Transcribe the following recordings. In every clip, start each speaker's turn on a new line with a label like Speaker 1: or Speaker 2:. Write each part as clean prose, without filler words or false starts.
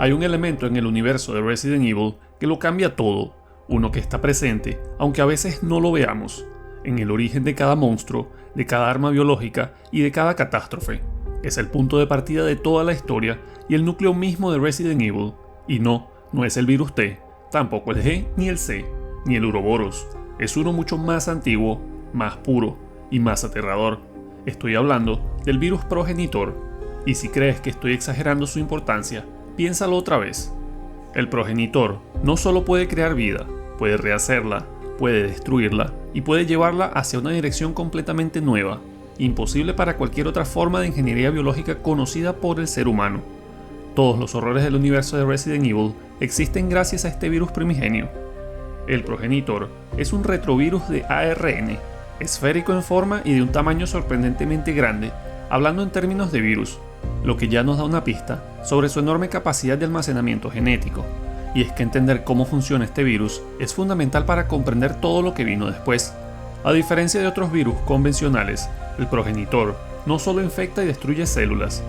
Speaker 1: Hay un elemento en el universo de Resident Evil que lo cambia todo, uno que está presente, aunque a veces no lo veamos, en el origen de cada monstruo, de cada arma biológica y de cada catástrofe. Es el punto de partida de toda la historia y el núcleo mismo de Resident Evil. Y no es el virus T, tampoco el G ni el C, ni el Uroboros. Es uno mucho más antiguo, más puro y más aterrador. Estoy hablando del virus progenitor. Y si crees que estoy exagerando su importancia, piénsalo otra vez. El progenitor no solo puede crear vida, puede rehacerla, puede destruirla y puede llevarla hacia una dirección completamente nueva, imposible para cualquier otra forma de ingeniería biológica conocida por el ser humano. Todos los horrores del universo de Resident Evil existen gracias a este virus primigenio. El progenitor es un retrovirus de ARN, esférico en forma y de un tamaño sorprendentemente grande, hablando en términos de virus, lo que ya nos da una pista sobre su enorme capacidad de almacenamiento genético. Y es que entender cómo funciona este virus es fundamental para comprender todo lo que vino después. A diferencia de otros virus convencionales, el progenitor no solo infecta y destruye células.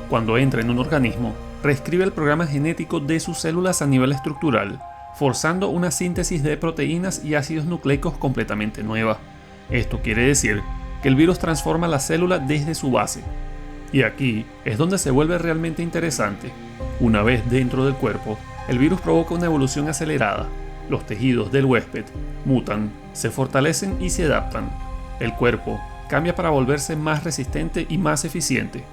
Speaker 1: Cuando entra en un organismo, reescribe el programa genético de sus células a nivel estructural, forzando una síntesis de proteínas y ácidos nucleicos completamente nueva. Esto quiere decir que el virus transforma la célula desde su base. Y aquí es donde se vuelve realmente interesante. Una vez dentro del cuerpo, el virus provoca una evolución acelerada. Los tejidos del huésped mutan, se fortalecen y se adaptan. El cuerpo cambia para volverse más resistente y más eficiente.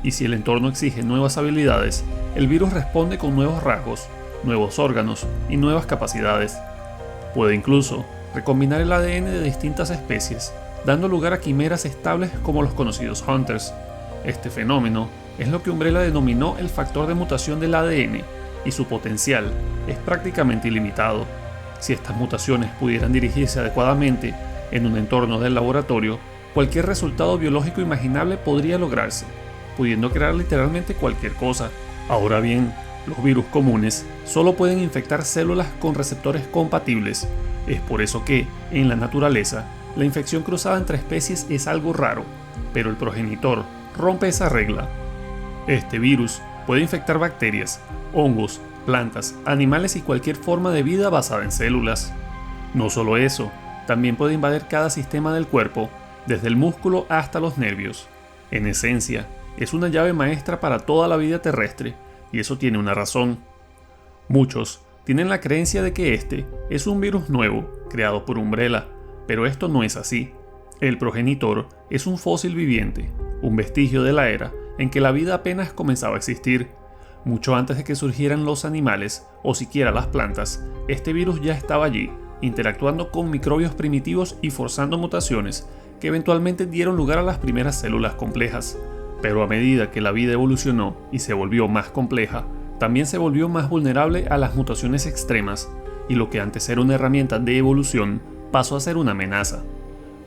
Speaker 1: Y si el entorno exige nuevas habilidades, el virus responde con nuevos rasgos, nuevos órganos y nuevas capacidades. Puede incluso recombinar el ADN de distintas especies, dando lugar a quimeras estables como los conocidos Hunters. Este fenómeno es lo que Umbrella denominó el factor de mutación del ADN, y su potencial es prácticamente ilimitado. Si estas mutaciones pudieran dirigirse adecuadamente en un entorno del laboratorio, cualquier resultado biológico imaginable podría lograrse, pudiendo crear literalmente cualquier cosa. Ahora bien, los virus comunes solo pueden infectar células con receptores compatibles. Es por eso que, en la naturaleza, la infección cruzada entre especies es algo raro, pero el progenitor rompe esa regla. Este virus puede infectar bacterias, hongos, plantas, animales y cualquier forma de vida basada en células. No solo eso, también puede invadir cada sistema del cuerpo, desde el músculo hasta los nervios. En esencia, es una llave maestra para toda la vida terrestre, y eso tiene una razón. Muchos tienen la creencia de que este es un virus nuevo, creado por Umbrella, pero esto no es así. El progenitor es un fósil viviente, un vestigio de la era en que la vida apenas comenzaba a existir. Mucho antes de que surgieran los animales, o siquiera las plantas, este virus ya estaba allí, interactuando con microbios primitivos y forzando mutaciones que eventualmente dieron lugar a las primeras células complejas. Pero a medida que la vida evolucionó y se volvió más compleja, también se volvió más vulnerable a las mutaciones extremas, y lo que antes era una herramienta de evolución pasó a ser una amenaza.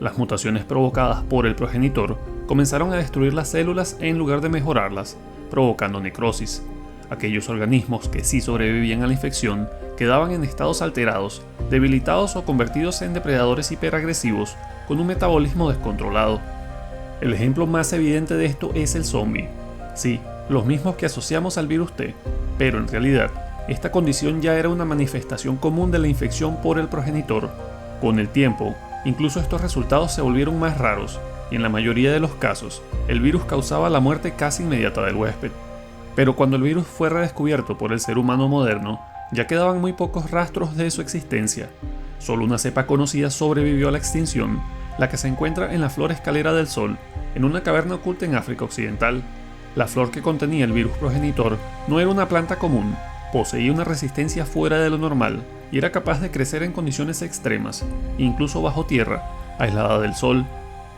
Speaker 1: Las mutaciones provocadas por el progenitor comenzaron a destruir las células en lugar de mejorarlas, provocando necrosis. Aquellos organismos que sí sobrevivían a la infección quedaban en estados alterados, debilitados o convertidos en depredadores hiperagresivos con un metabolismo descontrolado. El ejemplo más evidente de esto es el zombie. Sí, los mismos que asociamos al virus T, pero en realidad, esta condición ya era una manifestación común de la infección por el progenitor. Con el tiempo, incluso estos resultados se volvieron más raros, y en la mayoría de los casos, el virus causaba la muerte casi inmediata del huésped. Pero cuando el virus fue redescubierto por el ser humano moderno, ya quedaban muy pocos rastros de su existencia. Solo una cepa conocida sobrevivió a la extinción, la que se encuentra en la flor escalera del sol, en una caverna oculta en África Occidental. La flor que contenía el virus progenitor no era una planta común, poseía una resistencia fuera de lo normal y era capaz de crecer en condiciones extremas, incluso bajo tierra, aislada del sol.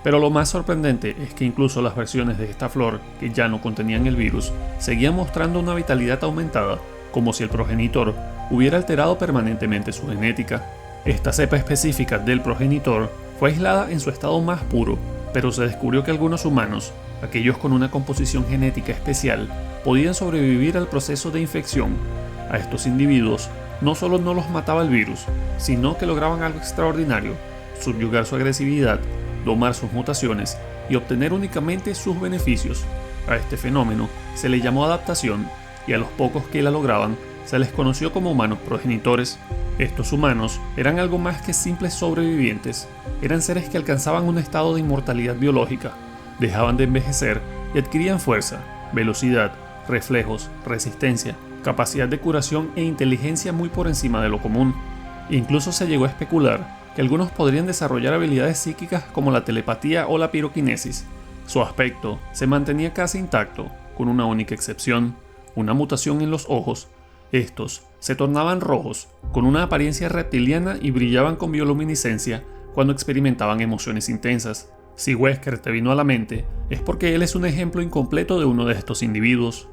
Speaker 1: Pero lo más sorprendente es que incluso las versiones de esta flor, que ya no contenían el virus, seguían mostrando una vitalidad aumentada, como si el progenitor hubiera alterado permanentemente su genética. Esta cepa específica del progenitor fue aislada en su estado más puro, pero se descubrió que algunos humanos, aquellos con una composición genética especial, podían sobrevivir al proceso de infección. A estos individuos no solo no los mataba el virus, sino que lograban algo extraordinario: subyugar su agresividad, domar sus mutaciones y obtener únicamente sus beneficios. A este fenómeno se le llamó adaptación, y a los pocos que la lograban se les conoció como humanos progenitores. Estos humanos eran algo más que simples sobrevivientes, eran seres que alcanzaban un estado de inmortalidad biológica, dejaban de envejecer y adquirían fuerza, velocidad, reflejos, resistencia, capacidad de curación e inteligencia muy por encima de lo común. Incluso se llegó a especular que algunos podrían desarrollar habilidades psíquicas como la telepatía o la piroquinesis. Su aspecto se mantenía casi intacto, con una única excepción, una mutación en los ojos. Estos se tornaban rojos, con una apariencia reptiliana y brillaban con bioluminiscencia cuando experimentaban emociones intensas. Si Wesker te vino a la mente, es porque él es un ejemplo incompleto de uno de estos individuos.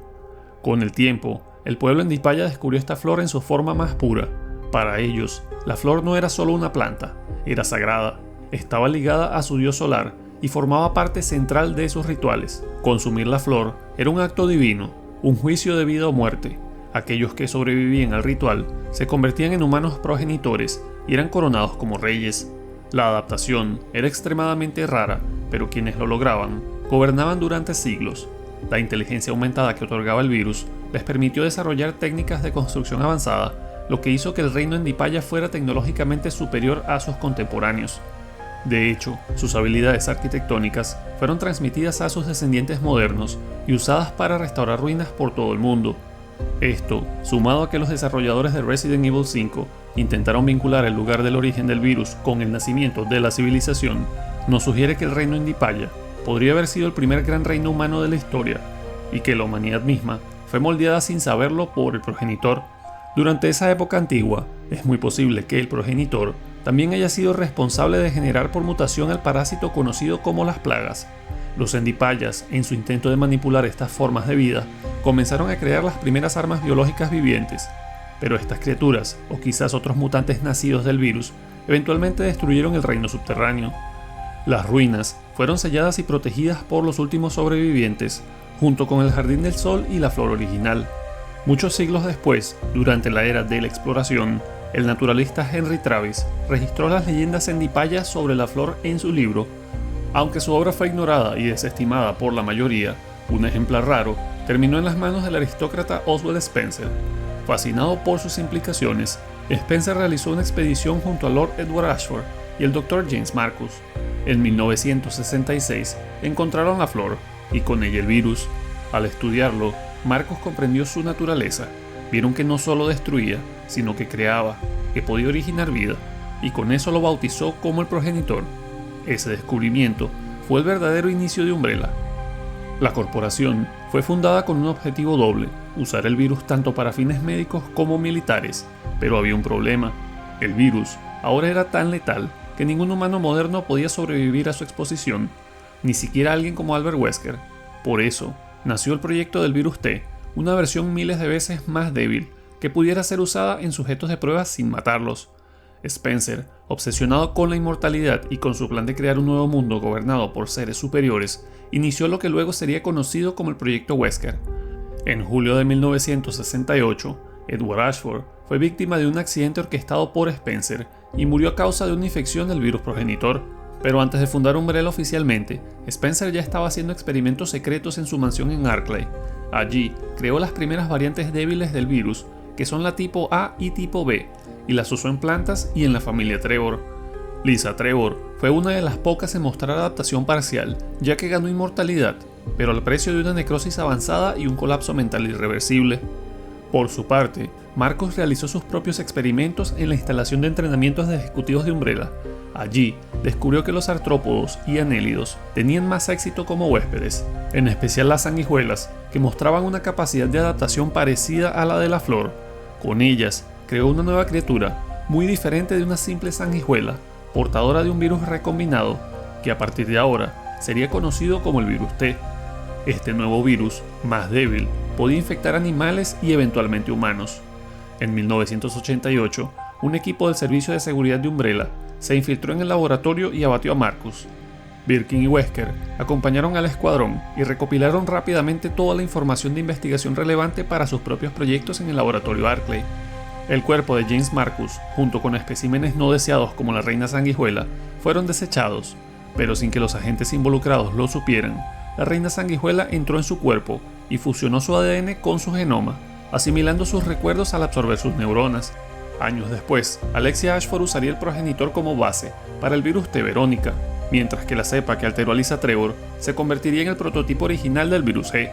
Speaker 1: Con el tiempo, el pueblo en Dipaya descubrió esta flor en su forma más pura. Para ellos, la flor no era solo una planta, era sagrada, estaba ligada a su dios solar y formaba parte central de sus rituales. Consumir la flor era un acto divino, un juicio de vida o muerte. Aquellos que sobrevivían al ritual se convertían en humanos progenitores y eran coronados como reyes. La adaptación era extremadamente rara, pero quienes lo lograban gobernaban durante siglos. La inteligencia aumentada que otorgaba el virus les permitió desarrollar técnicas de construcción avanzada, lo que hizo que el reino en Dipaya fuera tecnológicamente superior a sus contemporáneos. De hecho, sus habilidades arquitectónicas fueron transmitidas a sus descendientes modernos y usadas para restaurar ruinas por todo el mundo. Esto, sumado a que los desarrolladores de Resident Evil 5 intentaron vincular el lugar del origen del virus con el nacimiento de la civilización, nos sugiere que el reino en Dipaya podría haber sido el primer gran reino humano de la historia, y que la humanidad misma fue moldeada sin saberlo por el progenitor. Durante esa época antigua, es muy posible que el progenitor también haya sido responsable de generar por mutación el parásito conocido como las plagas. Los Endipayas, en su intento de manipular estas formas de vida, comenzaron a crear las primeras armas biológicas vivientes, pero estas criaturas, o quizás otros mutantes nacidos del virus, eventualmente destruyeron el reino subterráneo. Las ruinas fueron selladas y protegidas por los últimos sobrevivientes, junto con el Jardín del Sol y la flor original. Muchos siglos después, durante la era de la exploración, el naturalista Henry Travis registró las leyendas endipayas sobre la flor en su libro. Aunque su obra fue ignorada y desestimada por la mayoría, un ejemplar raro terminó en las manos del aristócrata Oswald Spencer. Fascinado por sus implicaciones, Spencer realizó una expedición junto a Lord Edward Ashford y el Dr. James Marcus. En 1966 encontraron la flor y con ella el virus. Al estudiarlo, Marcus comprendió su naturaleza. Vieron que no solo destruía, sino que creaba, que podía originar vida, y con eso lo bautizó como el progenitor. Ese descubrimiento fue el verdadero inicio de Umbrella. La corporación fue fundada con un objetivo doble, usar el virus tanto para fines médicos como militares, pero había un problema. El virus ahora era tan letal que ningún humano moderno podía sobrevivir a su exposición, ni siquiera alguien como Albert Wesker. Por eso, nació el proyecto del virus T, una versión miles de veces más débil, que pudiera ser usada en sujetos de prueba sin matarlos. Spencer, obsesionado con la inmortalidad y con su plan de crear un nuevo mundo gobernado por seres superiores, inició lo que luego sería conocido como el Proyecto Wesker. En julio de 1968, Edward Ashford fue víctima de un accidente orquestado por Spencer y murió a causa de una infección del virus progenitor. Pero antes de fundar Umbrella oficialmente, Spencer ya estaba haciendo experimentos secretos en su mansión en Arklay. Allí creó las primeras variantes débiles del virus, que son la tipo A y tipo B, y las usó en plantas y en la familia Trevor. Lisa Trevor fue una de las pocas en mostrar adaptación parcial, ya que ganó inmortalidad, pero al precio de una necrosis avanzada y un colapso mental irreversible. Por su parte, Marcus realizó sus propios experimentos en la instalación de entrenamientos de ejecutivos de Umbrella. Allí, descubrió que los artrópodos y anélidos tenían más éxito como huéspedes, en especial las sanguijuelas, que mostraban una capacidad de adaptación parecida a la de la flor. Con ellas, creó una nueva criatura, muy diferente de una simple sanguijuela, portadora de un virus recombinado, que a partir de ahora sería conocido como el virus T. Este nuevo virus, más débil, podía infectar animales y eventualmente humanos. En 1988, un equipo del Servicio de Seguridad de Umbrella se infiltró en el laboratorio y abatió a Marcus. Birkin y Wesker acompañaron al escuadrón y recopilaron rápidamente toda la información de investigación relevante para sus propios proyectos en el laboratorio Arklay. El cuerpo de James Marcus, junto con especímenes no deseados como la reina sanguijuela, fueron desechados, pero sin que los agentes involucrados lo supieran. La reina sanguijuela entró en su cuerpo y fusionó su ADN con su genoma, asimilando sus recuerdos al absorber sus neuronas. Años después, Alexia Ashford usaría el progenitor como base para el virus T. veronica, mientras que la cepa que alteró a Lisa Trevor se convertiría en el prototipo original del virus G.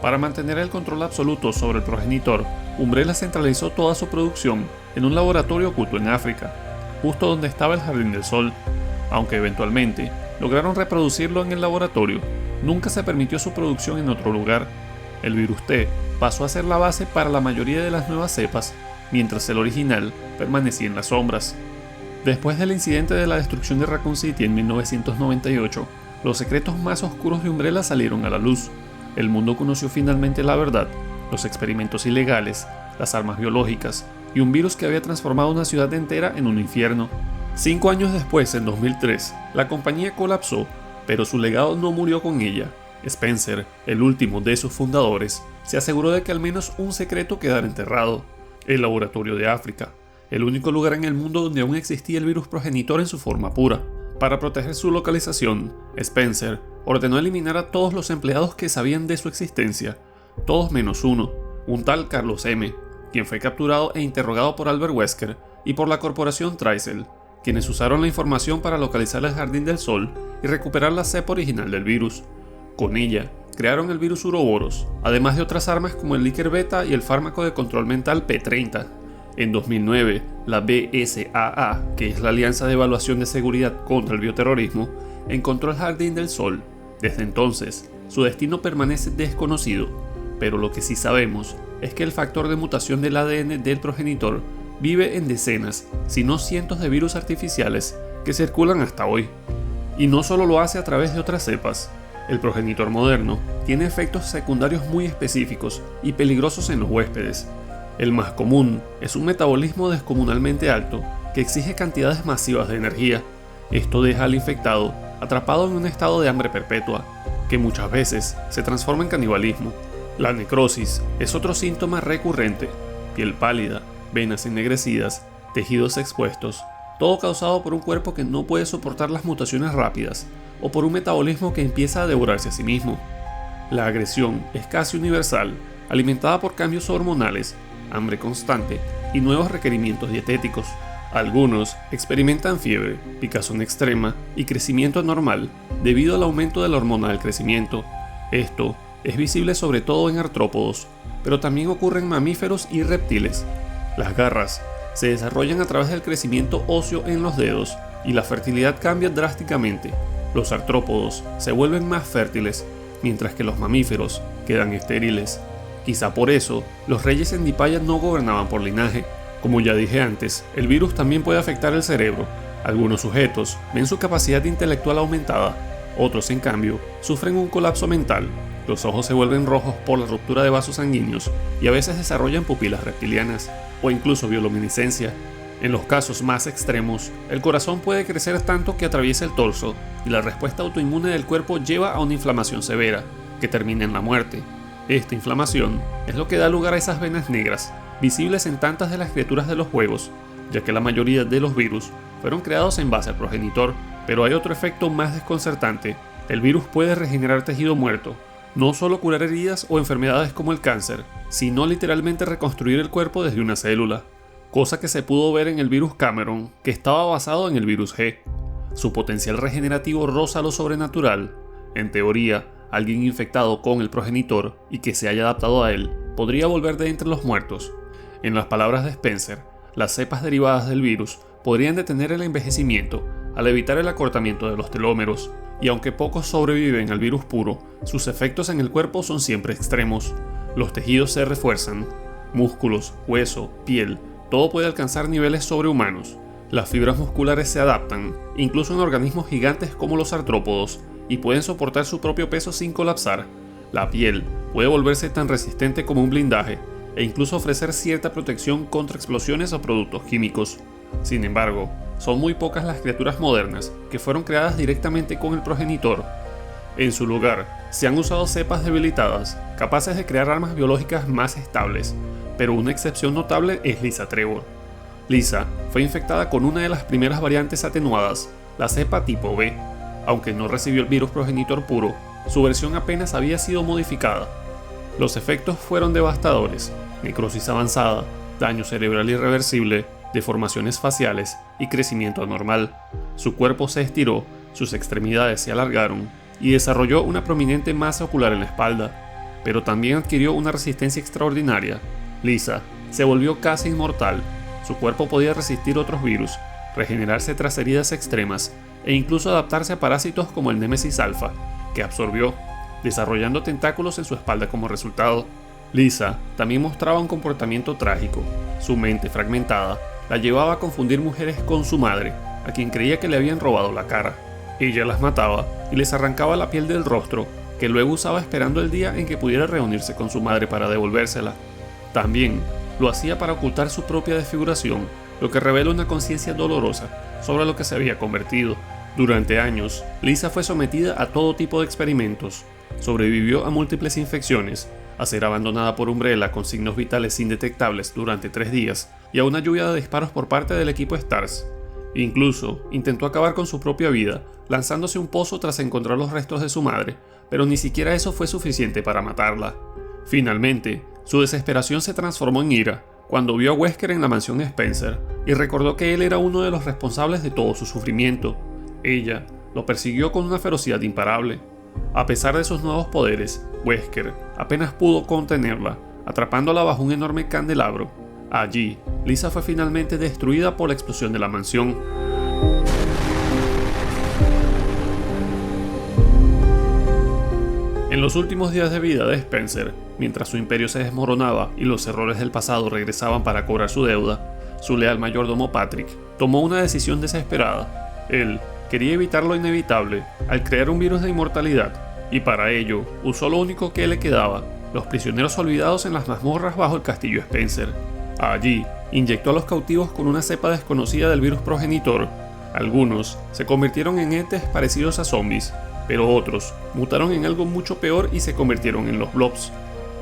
Speaker 1: Para mantener el control absoluto sobre el progenitor, Umbrella centralizó toda su producción en un laboratorio oculto en África, justo donde estaba el Jardín del Sol. Aunque eventualmente lograron reproducirlo en el laboratorio, nunca se permitió su producción en otro lugar. El virus T pasó a ser la base para la mayoría de las nuevas cepas, mientras el original permanecía en las sombras. Después del incidente de la destrucción de Raccoon City en 1998, los secretos más oscuros de Umbrella salieron a la luz. El mundo conoció finalmente la verdad, los experimentos ilegales, las armas biológicas y un virus que había transformado una ciudad entera en un infierno. 5 años después, en 2003, la compañía colapsó, pero su legado no murió con ella. Spencer, el último de sus fundadores, se aseguró de que al menos un secreto quedara enterrado: el laboratorio de África, el único lugar en el mundo donde aún existía el virus progenitor en su forma pura. Para proteger su localización, Spencer ordenó eliminar a todos los empleados que sabían de su existencia, todos menos uno, un tal Carlos M., quien fue capturado e interrogado por Albert Wesker y por la corporación Tricell, quienes usaron la información para localizar el Jardín del Sol y recuperar la cepa original del virus. Con ella, crearon el virus Uroboros, además de otras armas como el líquer beta y el fármaco de control mental P30. En 2009, la BSAA, que es la Alianza de Evaluación de Seguridad contra el Bioterrorismo, encontró el Jardín del Sol. Desde entonces, su destino permanece desconocido, pero lo que sí sabemos es que el factor de mutación del ADN del progenitor vive en decenas, si no cientos de virus artificiales que circulan hasta hoy. Y no solo lo hace a través de otras cepas. El progenitor moderno tiene efectos secundarios muy específicos y peligrosos en los huéspedes. El más común es un metabolismo descomunalmente alto que exige cantidades masivas de energía. Esto deja al infectado atrapado en un estado de hambre perpetua, que muchas veces se transforma en canibalismo. La necrosis es otro síntoma recurrente: piel pálida, venas ennegrecidas, tejidos expuestos, todo causado por un cuerpo que no puede soportar las mutaciones rápidas o por un metabolismo que empieza a devorarse a sí mismo. La agresión es casi universal, alimentada por cambios hormonales, hambre constante y nuevos requerimientos dietéticos. Algunos experimentan fiebre, picazón extrema y crecimiento anormal debido al aumento de la hormona del crecimiento. Esto es visible sobre todo en artrópodos, pero también ocurre en mamíferos y reptiles. Las garras se desarrollan a través del crecimiento óseo en los dedos y la fertilidad cambia drásticamente. Los artrópodos se vuelven más fértiles, mientras que los mamíferos quedan estériles. Quizá por eso, los reyes en Dipaya no gobernaban por linaje. Como ya dije antes, el virus también puede afectar el cerebro. Algunos sujetos ven su capacidad intelectual aumentada, otros en cambio sufren un colapso mental. Los ojos se vuelven rojos por la ruptura de vasos sanguíneos y a veces desarrollan pupilas reptilianas o incluso bioluminiscencia. En los casos más extremos, el corazón puede crecer tanto que atraviesa el torso y la respuesta autoinmune del cuerpo lleva a una inflamación severa, que termina en la muerte. Esta inflamación es lo que da lugar a esas venas negras, visibles en tantas de las criaturas de los juegos, ya que la mayoría de los virus fueron creados en base al progenitor. Pero hay otro efecto más desconcertante: el virus puede regenerar tejido muerto, no solo curar heridas o enfermedades como el cáncer, sino literalmente reconstruir el cuerpo desde una célula, cosa que se pudo ver en el virus Cameron, que estaba basado en el virus G. Su potencial regenerativo roza lo sobrenatural. En teoría, alguien infectado con el progenitor y que se haya adaptado a él podría volver de entre los muertos. En las palabras de Spencer, las cepas derivadas del virus podrían detener el envejecimiento al evitar el acortamiento de los telómeros, y aunque pocos sobreviven al virus puro, sus efectos en el cuerpo son siempre extremos. Los tejidos se refuerzan, músculos, hueso, piel, todo puede alcanzar niveles sobrehumanos. Las fibras musculares se adaptan, incluso en organismos gigantes como los artrópodos, y pueden soportar su propio peso sin colapsar. La piel puede volverse tan resistente como un blindaje, e incluso ofrecer cierta protección contra explosiones o productos químicos. Sin embargo, son muy pocas las criaturas modernas que fueron creadas directamente con el progenitor. En su lugar, se han usado cepas debilitadas, capaces de crear armas biológicas más estables, pero una excepción notable es Lisa Trevor. Lisa fue infectada con una de las primeras variantes atenuadas, la cepa tipo B. Aunque no recibió el virus progenitor puro, su versión apenas había sido modificada. Los efectos fueron devastadores: necrosis avanzada, daño cerebral irreversible, deformaciones faciales y crecimiento anormal. Su cuerpo se estiró, sus extremidades se alargaron y desarrolló una prominente masa ocular en la espalda, pero también adquirió una resistencia extraordinaria. Lisa se volvió casi inmortal. Su cuerpo podía resistir otros virus, regenerarse tras heridas extremas e incluso adaptarse a parásitos como el Némesis Alpha, que absorbió, desarrollando tentáculos en su espalda como resultado. Lisa también mostraba un comportamiento trágico. Su mente fragmentada la llevaba a confundir mujeres con su madre, a quien creía que le habían robado la cara. Ella las mataba y les arrancaba la piel del rostro, que luego usaba esperando el día en que pudiera reunirse con su madre para devolvérsela. También lo hacía para ocultar su propia desfiguración, lo que revela una conciencia dolorosa sobre lo que se había convertido. Durante años, Lisa fue sometida a todo tipo de experimentos. Sobrevivió a múltiples infecciones, a ser abandonada por Umbrella con signos vitales indetectables durante 3 días y a una lluvia de disparos por parte del equipo STARS. Incluso intentó acabar con su propia vida, lanzándose a un pozo tras encontrar los restos de su madre, pero ni siquiera eso fue suficiente para matarla. Finalmente, su desesperación se transformó en ira cuando vio a Wesker en la mansión de Spencer y recordó que él era uno de los responsables de todo su sufrimiento. Ella lo persiguió con una ferocidad imparable. A pesar de sus nuevos poderes, Wesker apenas pudo contenerla, atrapándola bajo un enorme candelabro. Allí, Lisa fue finalmente destruida por la explosión de la mansión. En los últimos días de vida de Spencer, mientras su imperio se desmoronaba y los errores del pasado regresaban para cobrar su deuda, su leal mayordomo Patrick tomó una decisión desesperada. Él quería evitar lo inevitable al crear un virus de inmortalidad, y para ello usó lo único que le quedaba: los prisioneros olvidados en las mazmorras bajo el castillo Spencer. Allí, inyectó a los cautivos con una cepa desconocida del virus progenitor. Algunos se convirtieron en entes parecidos a zombies, pero otros mutaron en algo mucho peor y se convirtieron en los blobs.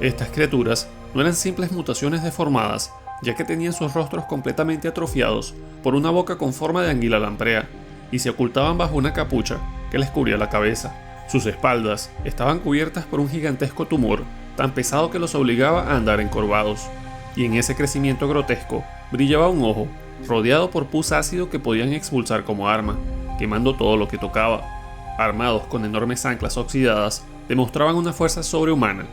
Speaker 1: Estas criaturas no eran simples mutaciones deformadas, ya que tenían sus rostros completamente atrofiados por una boca con forma de anguila lamprea, y se ocultaban bajo una capucha que les cubría la cabeza. Sus espaldas estaban cubiertas por un gigantesco tumor, tan pesado que los obligaba a andar encorvados, y en ese crecimiento grotesco brillaba un ojo, rodeado por pus ácido que podían expulsar como arma, quemando todo lo que tocaba. Armados con enormes anclas oxidadas, demostraban una fuerza sobrehumana.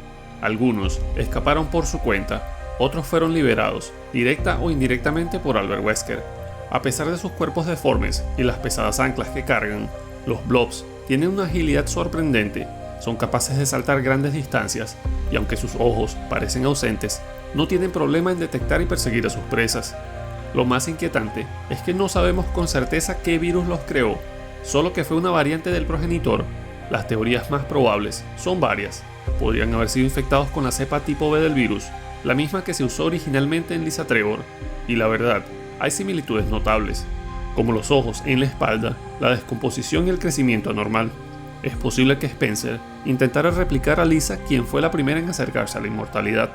Speaker 1: Algunos escaparon por su cuenta, otros fueron liberados, directa o indirectamente por Albert Wesker. A pesar de sus cuerpos deformes y las pesadas anclas que cargan, los blobs tienen una agilidad sorprendente, son capaces de saltar grandes distancias, y aunque sus ojos parecen ausentes, no tienen problema en detectar y perseguir a sus presas. Lo más inquietante es que no sabemos con certeza qué virus los creó, solo que fue una variante del progenitor. Las teorías más probables son varias. Podrían haber sido infectados con la cepa tipo B del virus, la misma que se usó originalmente en Lisa Trevor, y la verdad, hay similitudes notables, como los ojos en la espalda, la descomposición y el crecimiento anormal. Es posible que Spencer intentara replicar a Lisa, quien fue la primera en acercarse a la inmortalidad.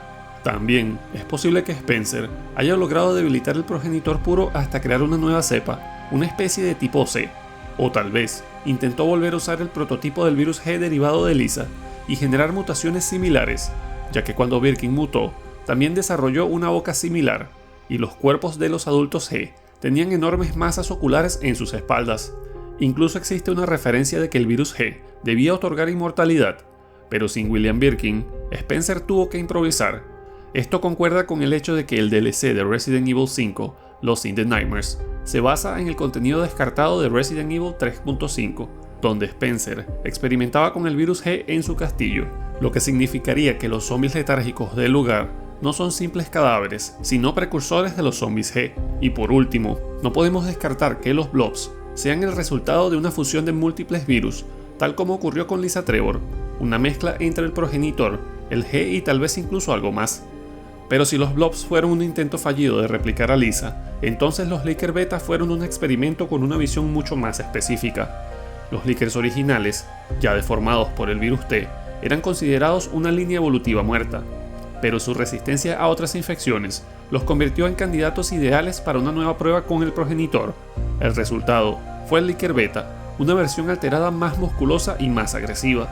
Speaker 1: También es posible que Spencer haya logrado debilitar el progenitor puro hasta crear una nueva cepa, una especie de tipo C, o tal vez intentó volver a usar el prototipo del virus G derivado de Lisa y generar mutaciones similares, ya que cuando Birkin mutó, también desarrolló una boca similar, y los cuerpos de los adultos G tenían enormes masas oculares en sus espaldas. Incluso existe una referencia de que el virus G debía otorgar inmortalidad, pero sin William Birkin, Spencer tuvo que improvisar. Esto concuerda con el hecho de que el DLC de Resident Evil 5, Lost in the Nightmares, se basa en el contenido descartado de Resident Evil 3.5, donde Spencer experimentaba con el virus G en su castillo, lo que significaría que los zombies letárgicos del lugar no son simples cadáveres, sino precursores de los zombies G. Y por último, no podemos descartar que los blobs sean el resultado de una fusión de múltiples virus, tal como ocurrió con Lisa Trevor, una mezcla entre el progenitor, el G y tal vez incluso algo más. Pero si los blobs fueron un intento fallido de replicar a Lisa, entonces los Licker Beta fueron un experimento con una visión mucho más específica. Los Lickers originales, ya deformados por el virus T, eran considerados una línea evolutiva muerta, pero su resistencia a otras infecciones los convirtió en candidatos ideales para una nueva prueba con el progenitor. El resultado fue el Licker Beta, una versión alterada más musculosa y más agresiva.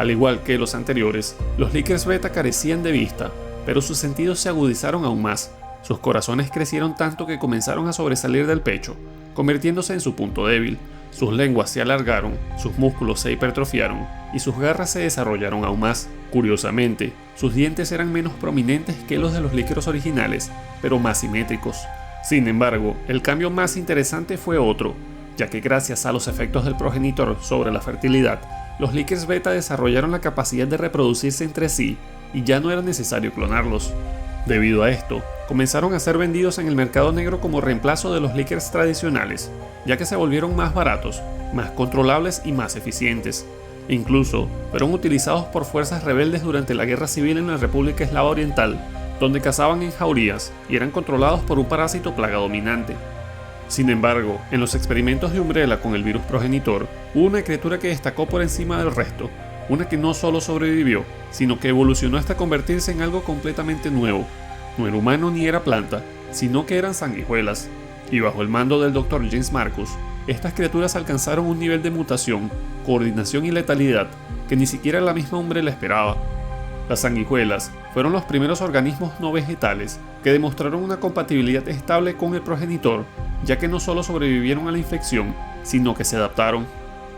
Speaker 1: Al igual que los anteriores, los Lickers Beta carecían de vista, pero sus sentidos se agudizaron aún más. Sus corazones crecieron tanto que comenzaron a sobresalir del pecho, convirtiéndose en su punto débil. Sus lenguas se alargaron, sus músculos se hipertrofiaron y sus garras se desarrollaron aún más. Curiosamente, sus dientes eran menos prominentes que los de los líqueros originales, pero más simétricos. Sin embargo, el cambio más interesante fue otro, ya que gracias a los efectos del progenitor sobre la fertilidad, los Lickers Beta desarrollaron la capacidad de reproducirse entre sí y ya no era necesario clonarlos. Debido a esto, comenzaron a ser vendidos en el mercado negro como reemplazo de los Lickers tradicionales, ya que se volvieron más baratos, más controlables y más eficientes. Incluso fueron utilizados por fuerzas rebeldes durante la Guerra Civil en la República Eslava Oriental, donde cazaban en jaurías y eran controlados por un parásito plaga dominante. Sin embargo, en los experimentos de Umbrella con el virus progenitor, hubo una criatura que destacó por encima del resto, una que no solo sobrevivió, sino que evolucionó hasta convertirse en algo completamente nuevo. No era humano ni era planta, sino que eran sanguijuelas, y bajo el mando del Dr. James Marcus, estas criaturas alcanzaron un nivel de mutación, coordinación y letalidad que ni siquiera la misma Umbrella esperaba. Las sanguijuelas fueron los primeros organismos no vegetales que demostraron una compatibilidad estable con el progenitor, ya que no solo sobrevivieron a la infección, sino que se adaptaron.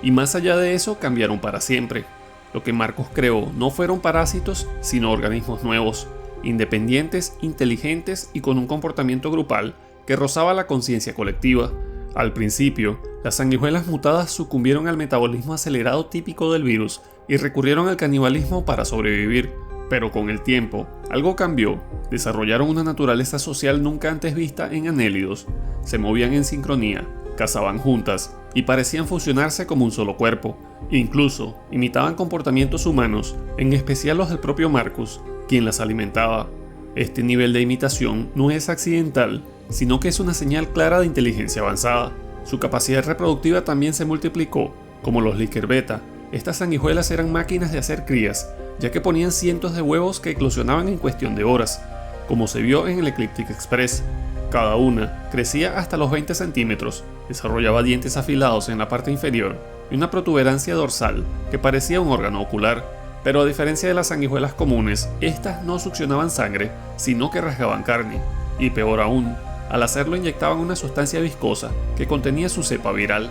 Speaker 1: Y más allá de eso, cambiaron para siempre. Lo que Marcus creó no fueron parásitos, sino organismos nuevos, independientes, inteligentes y con un comportamiento grupal que rozaba la conciencia colectiva. Al principio, las sanguijuelas mutadas sucumbieron al metabolismo acelerado típico del virus y recurrieron al canibalismo para sobrevivir. Pero con el tiempo, algo cambió. Desarrollaron una naturaleza social nunca antes vista en anélidos. Se movían en sincronía, cazaban juntas y parecían fusionarse como un solo cuerpo. Incluso imitaban comportamientos humanos, en especial los del propio Marcus, quien las alimentaba. Este nivel de imitación no es accidental, sino que es una señal clara de inteligencia avanzada. Su capacidad reproductiva también se multiplicó. Como los Licker Beta, estas sanguijuelas eran máquinas de hacer crías, ya que ponían cientos de huevos que eclosionaban en cuestión de horas, como se vio en el Ecliptic Express. Cada una crecía hasta los 20 centímetros, desarrollaba dientes afilados en la parte inferior y una protuberancia dorsal que parecía un órgano ocular. Pero a diferencia de las sanguijuelas comunes, estas no succionaban sangre, sino que rasgaban carne. Y peor aún, al hacerlo inyectaban una sustancia viscosa que contenía su cepa viral.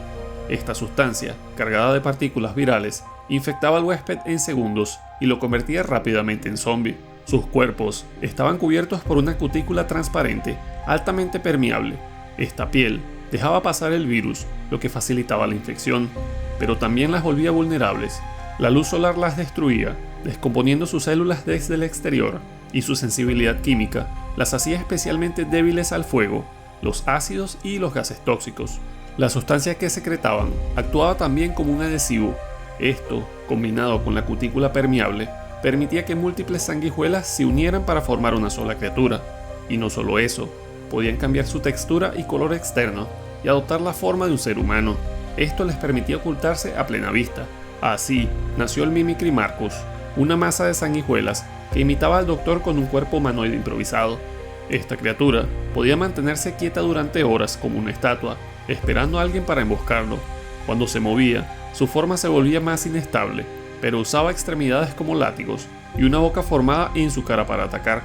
Speaker 1: Esta sustancia, cargada de partículas virales, infectaba al huésped en segundos y lo convertía rápidamente en zombie. Sus cuerpos estaban cubiertos por una cutícula transparente, altamente permeable. Esta piel dejaba pasar el virus, lo que facilitaba la infección, pero también las volvía vulnerables. La luz solar las destruía, descomponiendo sus células desde el exterior, y su sensibilidad química las hacía especialmente débiles al fuego, los ácidos y los gases tóxicos. La sustancia que secretaban actuaba también como un adhesivo. Esto, combinado con la cutícula permeable, permitía que múltiples sanguijuelas se unieran para formar una sola criatura. Y no solo eso, podían cambiar su textura y color externo y adoptar la forma de un ser humano. Esto les permitía ocultarse a plena vista. Así nació el Mimicry Marcus, una masa de sanguijuelas que imitaba al Doctor con un cuerpo humanoide improvisado. Esta criatura podía mantenerse quieta durante horas como una estatua, esperando a alguien para emboscarlo. Cuando se movía, su forma se volvía más inestable, pero usaba extremidades como látigos y una boca formada en su cara para atacar.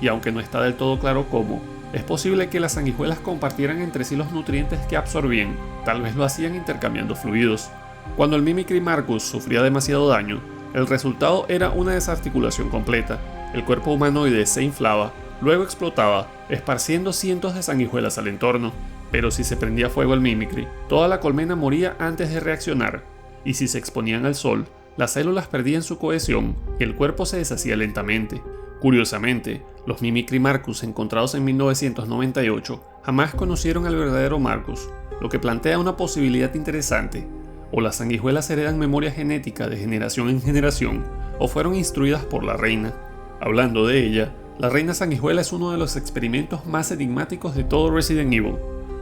Speaker 1: Y aunque no está del todo claro cómo, es posible que las sanguijuelas compartieran entre sí los nutrientes que absorbían, tal vez lo hacían intercambiando fluidos. Cuando el Mimicry Marcus sufría demasiado daño, el resultado era una desarticulación completa. El cuerpo humanoide se inflaba, luego explotaba, esparciendo cientos de sanguijuelas al entorno. Pero si se prendía fuego el Mimicry, toda la colmena moría antes de reaccionar. Y si se exponían al sol, las células perdían su cohesión y el cuerpo se deshacía lentamente. Curiosamente, los Mimicry Marcus encontrados en 1998 jamás conocieron al verdadero Marcus, lo que plantea una posibilidad interesante. O las sanguijuelas heredan memoria genética de generación en generación, o fueron instruidas por la reina. Hablando de ella, la reina sanguijuela es uno de los experimentos más enigmáticos de todo Resident Evil.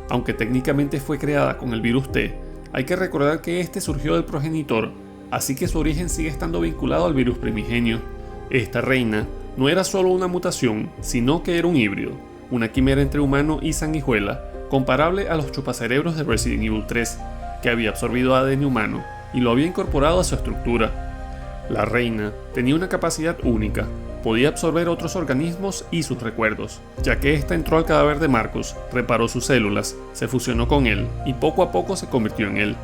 Speaker 1: Aunque técnicamente fue creada con el virus T, hay que recordar que este surgió del progenitor, así que su origen sigue estando vinculado al virus primigenio. Esta reina no era solo una mutación, sino que era un híbrido, una quimera entre humano y sanguijuela, comparable a los chupacerebros de Resident Evil 3, que había absorbido ADN humano y lo había incorporado a su estructura. La reina tenía una capacidad única, podía absorber otros organismos y sus recuerdos, ya que ésta entró al cadáver de Marcus, reparó sus células, se fusionó con él y poco a poco se convirtió en él.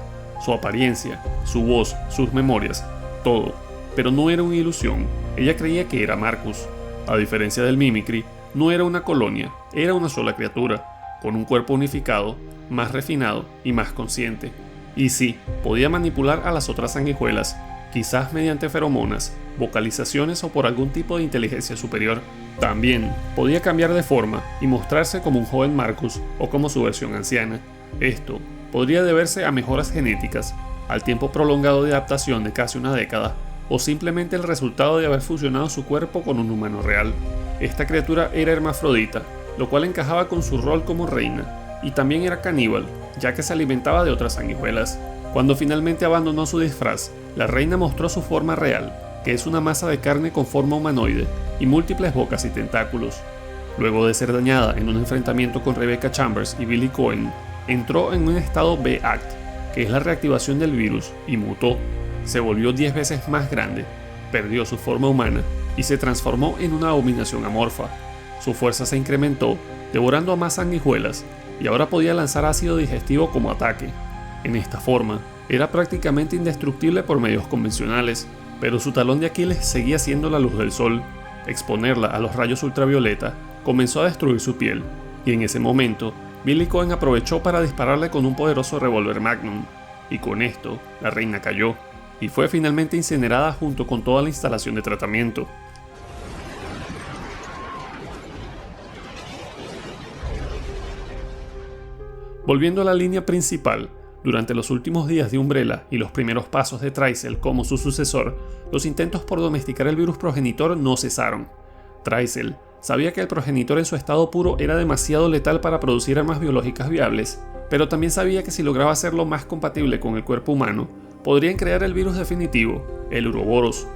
Speaker 1: Su apariencia, su voz, sus memorias, todo. Pero no era una ilusión, ella creía que era Marcus. A diferencia del Mimicry, no era una colonia, era una sola criatura, con un cuerpo unificado, más refinado y más consciente. Y sí, podía manipular a las otras sanguijuelas, quizás mediante feromonas, vocalizaciones o por algún tipo de inteligencia superior. También podía cambiar de forma y mostrarse como un joven Marcus o como su versión anciana. Esto podría deberse a mejoras genéticas, al tiempo prolongado de adaptación de casi una década, o simplemente el resultado de haber fusionado su cuerpo con un humano real. Esta criatura era hermafrodita, lo cual encajaba con su rol como reina, y también era caníbal, ya que se alimentaba de otras sanguijuelas. Cuando finalmente abandonó su disfraz, la reina mostró su forma real, que es una masa de carne con forma humanoide y múltiples bocas y tentáculos. Luego de ser dañada en un enfrentamiento con Rebecca Chambers y Billy Cohen, entró en un estado B-Act, que es la reactivación del virus, y mutó. Se volvió 10 veces más grande, perdió su forma humana y se transformó en una abominación amorfa. Su fuerza se incrementó, devorando a más sanguijuelas, y ahora podía lanzar ácido digestivo como ataque. En esta forma, era prácticamente indestructible por medios convencionales, pero su talón de Aquiles seguía siendo la luz del sol. Exponerla a los rayos ultravioleta comenzó a destruir su piel, y en ese momento, Billy Cohen aprovechó para dispararle con un poderoso revólver Magnum, y con esto, la reina cayó, y fue finalmente incinerada junto con toda la instalación de tratamiento. Volviendo a la línea principal, durante los últimos días de Umbrella y los primeros pasos de Trycel como su sucesor, los intentos por domesticar el virus progenitor no cesaron. Trycel sabía que el progenitor en su estado puro era demasiado letal para producir armas biológicas viables, pero también sabía que si lograba hacerlo más compatible con el cuerpo humano, podrían crear el virus definitivo, el Uroboros.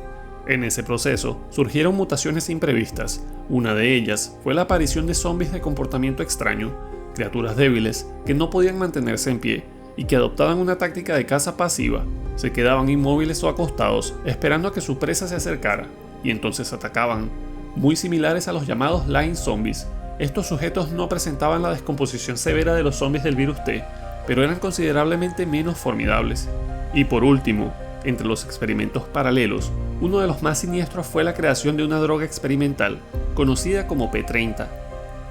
Speaker 1: En ese proceso, surgieron mutaciones imprevistas. Una de ellas fue la aparición de zombies de comportamiento extraño, criaturas débiles que no podían mantenerse en pie y que adoptaban una táctica de caza pasiva. Se quedaban inmóviles o acostados esperando a que su presa se acercara, y entonces atacaban. Muy similares a los llamados Line Zombies, estos sujetos no presentaban la descomposición severa de los zombies del virus T, pero eran considerablemente menos formidables. Y por último, entre los experimentos paralelos, uno de los más siniestros fue la creación de una droga experimental, conocida como P30.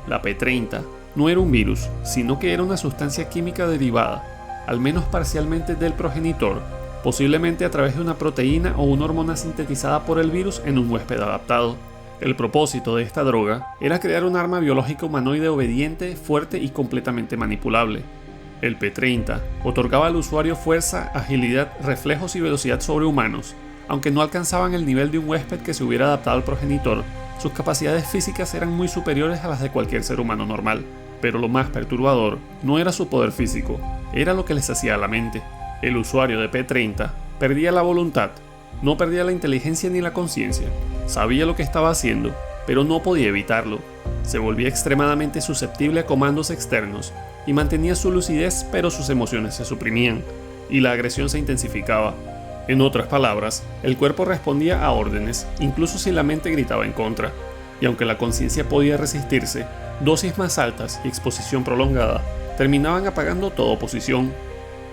Speaker 1: La P30 no era un virus, sino que era una sustancia química derivada, al menos parcialmente del progenitor, posiblemente a través de una proteína o una hormona sintetizada por el virus en un huésped adaptado. El propósito de esta droga era crear un arma biológica humanoide obediente, fuerte y completamente manipulable. El P30 otorgaba al usuario fuerza, agilidad, reflejos y velocidad sobrehumanos. Aunque no alcanzaban el nivel de un huésped que se hubiera adaptado al progenitor, sus capacidades físicas eran muy superiores a las de cualquier ser humano normal. Pero lo más perturbador no era su poder físico, era lo que les hacía a la mente. El usuario de P30 perdía la voluntad, no perdía la inteligencia ni la conciencia. Sabía lo que estaba haciendo, pero no podía evitarlo. Se volvía extremadamente susceptible a comandos externos y mantenía su lucidez, pero sus emociones se suprimían y la agresión se intensificaba. En otras palabras, el cuerpo respondía a órdenes, incluso si la mente gritaba en contra. Y aunque la conciencia podía resistirse, dosis más altas y exposición prolongada terminaban apagando toda oposición.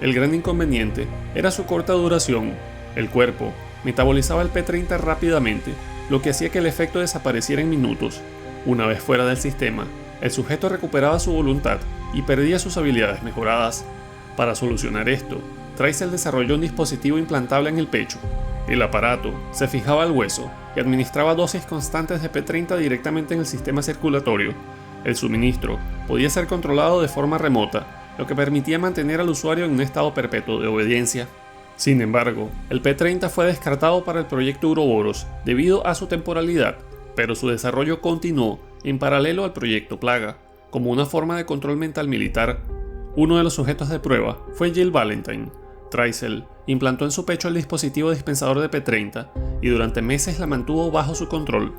Speaker 1: El gran inconveniente era su corta duración. El cuerpo metabolizaba el P30 rápidamente, lo que hacía que el efecto desapareciera en minutos. Una vez fuera del sistema, el sujeto recuperaba su voluntad y perdía sus habilidades mejoradas. Para solucionar esto, Trycel desarrolló un dispositivo implantable en el pecho. El aparato se fijaba al hueso y administraba dosis constantes de P30 directamente en el sistema circulatorio. El suministro podía ser controlado de forma remota, lo que permitía mantener al usuario en un estado perpetuo de obediencia. Sin embargo, el P30 fue descartado para el proyecto Uroboros debido a su temporalidad, pero su desarrollo continuó en paralelo al proyecto Plaga, como una forma de control mental militar. Uno de los sujetos de prueba fue Jill Valentine. Trycel implantó en su pecho el dispositivo dispensador de P30 y durante meses la mantuvo bajo su control.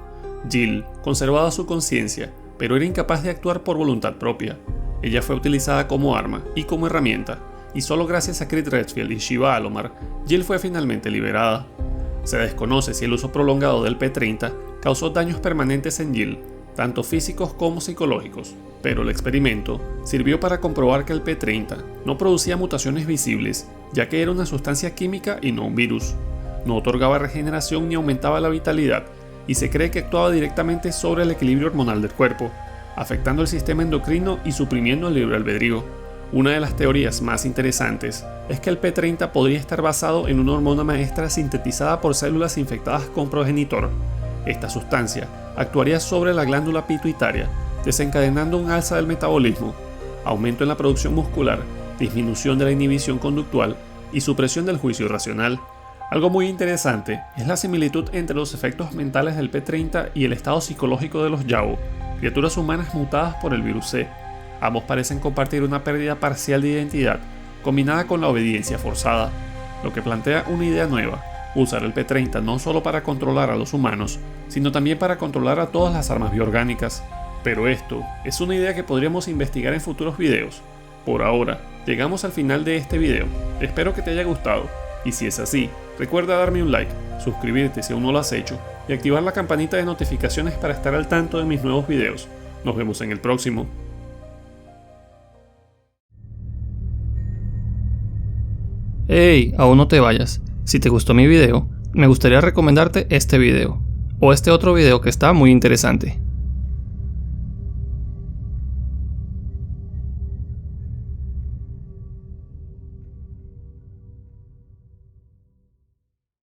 Speaker 1: Jill conservaba su conciencia, pero era incapaz de actuar por voluntad propia. Ella fue utilizada como arma y como herramienta, y solo gracias a Creed Redfield y Shiva Alomar, Jill fue finalmente liberada. Se desconoce si el uso prolongado del P-30 causó daños permanentes en Jill, tanto físicos como psicológicos, pero el experimento sirvió para comprobar que el P-30 no producía mutaciones visibles, ya que era una sustancia química y no un virus. No otorgaba regeneración ni aumentaba la vitalidad, y se cree que actuaba directamente sobre el equilibrio hormonal del cuerpo, afectando el sistema endocrino y suprimiendo el libre albedrío. Una de las teorías más interesantes es que el P-30 podría estar basado en una hormona maestra sintetizada por células infectadas con progenitor. Esta sustancia actuaría sobre la glándula pituitaria, desencadenando un alza del metabolismo, aumento en la producción muscular, disminución de la inhibición conductual y supresión del juicio racional. Algo muy interesante es la similitud entre los efectos mentales del P-30 y el estado psicológico de los Yao, criaturas humanas mutadas por el virus C. Ambos parecen compartir una pérdida parcial de identidad, combinada con la obediencia forzada, lo que plantea una idea nueva: usar el P-30 no solo para controlar a los humanos, sino también para controlar a todas las armas bioorgánicas. Pero esto es una idea que podríamos investigar en futuros videos. Por ahora, llegamos al final de este video. Espero que te haya gustado, y si es así, recuerda darme un like, suscribirte si aún no lo has hecho, y activar la campanita de notificaciones para estar al tanto de mis nuevos videos. Nos vemos en el próximo.
Speaker 2: Hey, aún no te vayas. Si te gustó mi video, me gustaría recomendarte este video, o este otro video que está muy interesante.